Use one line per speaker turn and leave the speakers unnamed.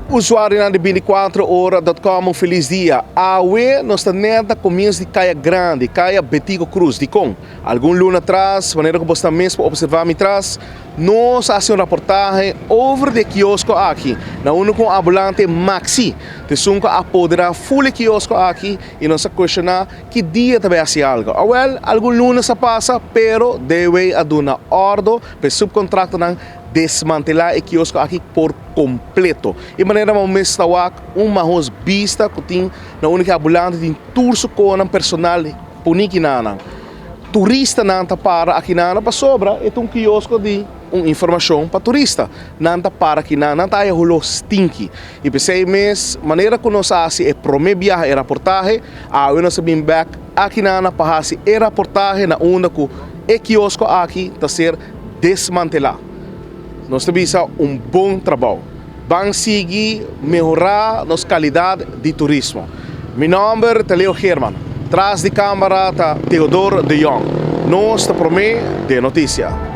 Usuário de 24horas.com, um feliz dia. Awe, nós estamos começo de Caia Grande, Caia Betigo Cruz, de com. Algum luna atrás, maneira que você mesmo observar atrás, nós fazemos uma reportagem over de quiosco aqui, na único ambulante Maxi. De sunco apoderar full quiosco aqui e nós questionar que dia também assim algo. Well, algum luna se passa, pero deve a dar ordem para subcontrato não desmantelar o quiosco aqui por completo. E maneira como me está uma vista que tem na única ambulante tem turso com um personal puniki nana. Turista nanta para aqui nana para sobra é um quiosco de informação para turista. Nanta para aqui nana tá aí rolo stinky. E pensei mes maneira que nós assim é promebia e reportagem, a nós bem back aqui nana para assim e reportagem na onda que o quiosco aqui tá ser desmantelar. Nós temos bom trabalho. Vamos seguir melhorar nossa qualidade de turismo. Meu nome é Leo German. Atrás de câmera está Theodor de Jong. Nós te promete de notícia.